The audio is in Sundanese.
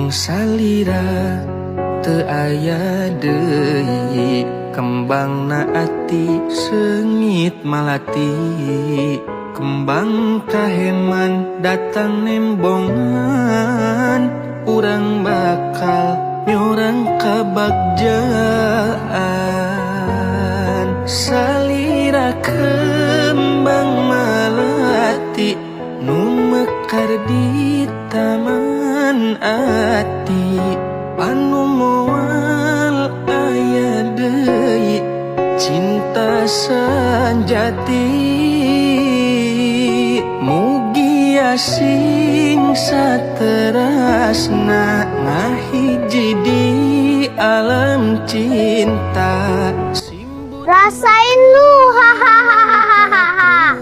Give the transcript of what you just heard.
salira teu aya deui, kembangna ati seungit malati. Kembang kaheman datang nembongan, urang bakal nyorang kabagjaan. Salira kembang malati nu mekar di taman ati, anu moal aya deui cinta sanjati. Mugi asing saterasna ngahiji di alam cinta. Rasain lu, hahaha.